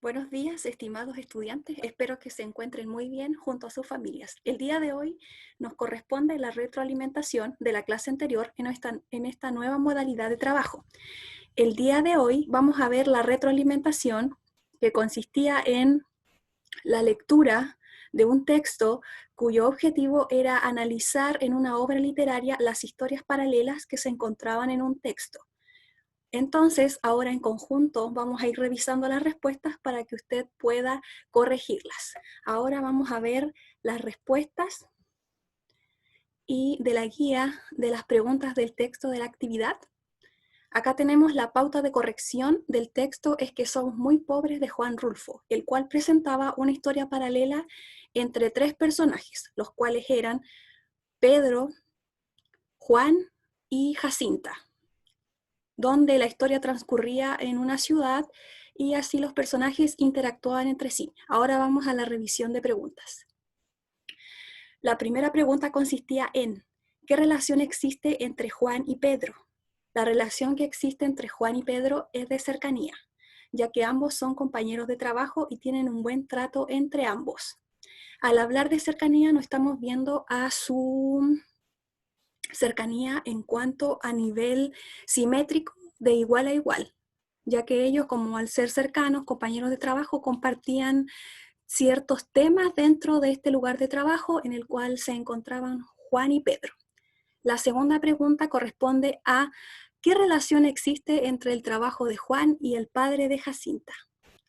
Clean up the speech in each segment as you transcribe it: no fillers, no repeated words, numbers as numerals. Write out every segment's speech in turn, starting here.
Buenos días, estimados estudiantes. Espero que se encuentren muy bien junto a sus familias. El día de hoy nos corresponde la retroalimentación de la clase anterior en esta nueva modalidad de trabajo. El día de hoy vamos a ver la retroalimentación que consistía en la lectura de un texto cuyo objetivo era analizar en una obra literaria las historias paralelas que se encontraban en un texto. Entonces, ahora en conjunto vamos a ir revisando las respuestas para que usted pueda corregirlas. Ahora vamos a ver las respuestas y de la guía de las preguntas del texto de la actividad. Acá tenemos la pauta de corrección del texto Es que somos muy pobres de Juan Rulfo, el cual presentaba una historia paralela entre tres personajes, los cuales eran Pedro, Juan y Jacinta, donde la historia transcurría en una ciudad y así los personajes interactuaban entre sí. Ahora vamos a la revisión de preguntas. La primera pregunta consistía en ¿qué relación existe entre Juan y Pedro? La relación que existe entre Juan y Pedro es de cercanía, ya que ambos son compañeros de trabajo y tienen un buen trato entre ambos. Al hablar de cercanía no estamos viendo a su cercanía en cuanto a nivel simétrico de igual a igual, ya que ellos, como al ser cercanos, compañeros de trabajo, compartían ciertos temas dentro de este lugar de trabajo en el cual se encontraban Juan y Pedro. La segunda pregunta corresponde a ¿qué relación existe entre el trabajo de Juan y el padre de Jacinta?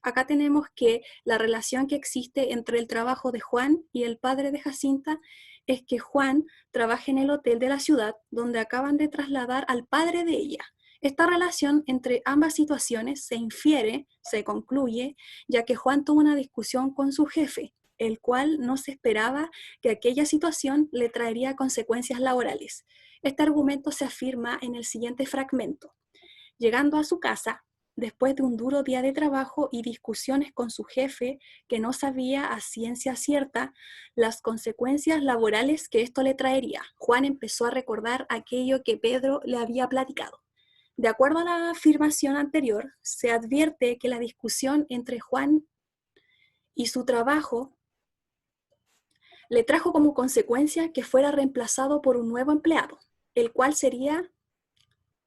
Acá tenemos que la relación que existe entre el trabajo de Juan y el padre de Jacinta es que Juan trabaja en el hotel de la ciudad donde acaban de trasladar al padre de ella. Esta relación entre ambas situaciones se infiere, se concluye, ya que Juan tuvo una discusión con su jefe, el cual no se esperaba que aquella situación le traería consecuencias laborales. Este argumento se afirma en el siguiente fragmento. Llegando a su casa, después de un duro día de trabajo y discusiones con su jefe que no sabía a ciencia cierta las consecuencias laborales que esto le traería, Juan empezó a recordar aquello que Pedro le había platicado. De acuerdo a la afirmación anterior, se advierte que la discusión entre Juan y su trabajo le trajo como consecuencia que fuera reemplazado por un nuevo empleado, el cual sería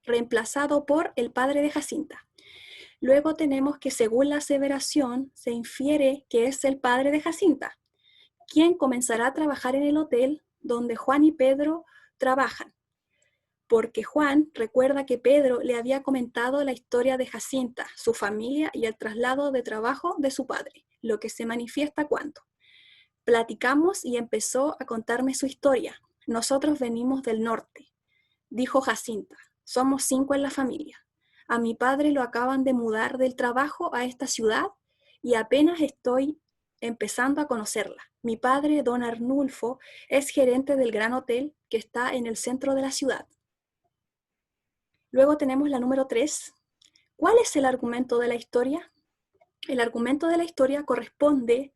reemplazado por el padre de Jacinta. Luego tenemos que según la aseveración se infiere que es el padre de Jacinta, quien comenzará a trabajar en el hotel donde Juan y Pedro trabajan, porque Juan recuerda que Pedro le había comentado la historia de Jacinta, su familia y el traslado de trabajo de su padre, lo que se manifiesta cuando platicamos y empezó a contarme su historia. Nosotros venimos del norte, dijo Jacinta. Somos 5 en la familia. A mi padre lo acaban de mudar del trabajo a esta ciudad y apenas estoy empezando a conocerla. Mi padre, don Arnulfo, es gerente del gran hotel que está en el centro de la ciudad. Luego tenemos la número 3. ¿Cuál es el argumento de la historia? El argumento de la historia corresponde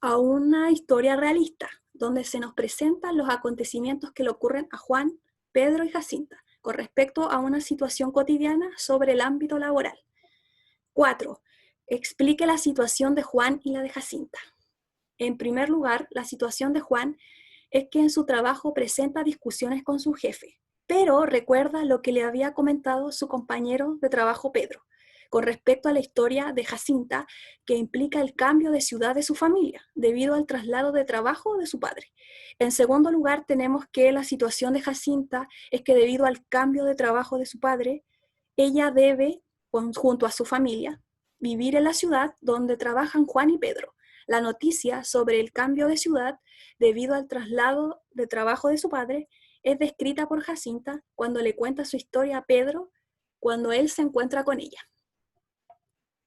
a una historia realista, donde se nos presentan los acontecimientos que le ocurren a Juan, Pedro y Jacinta, con respecto a una situación cotidiana sobre el ámbito laboral. 4. Explique la situación de Juan y la de Jacinta. En primer lugar, la situación de Juan es que en su trabajo presenta discusiones con su jefe, pero recuerda lo que le había comentado su compañero de trabajo Pedro, con respecto a la historia de Jacinta, que implica el cambio de ciudad de su familia, debido al traslado de trabajo de su padre. En segundo lugar, tenemos que la situación de Jacinta es que debido al cambio de trabajo de su padre, ella debe, junto a su familia, vivir en la ciudad donde trabajan Juan y Pedro. La noticia sobre el cambio de ciudad debido al traslado de trabajo de su padre es descrita por Jacinta cuando le cuenta su historia a Pedro cuando él se encuentra con ella.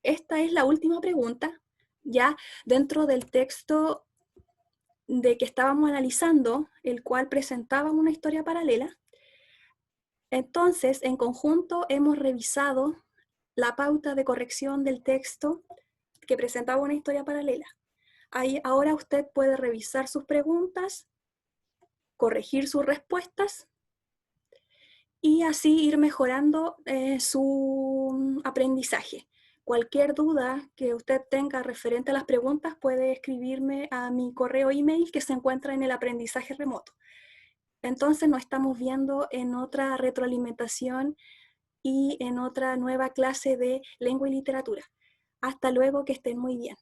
Esta es la última pregunta, ya dentro del texto de que estábamos analizando, el cual presentaba una historia paralela. Entonces, en conjunto hemos revisado la pauta de corrección del texto que presentaba una historia paralela. Ahí, ahora usted puede revisar sus preguntas, corregir sus respuestas y así ir mejorando su aprendizaje. Cualquier duda que usted tenga referente a las preguntas puede escribirme a mi correo email que se encuentra en el aprendizaje remoto. Entonces nos estamos viendo en otra retroalimentación y en otra nueva clase de lengua y literatura. Hasta luego, que estén muy bien.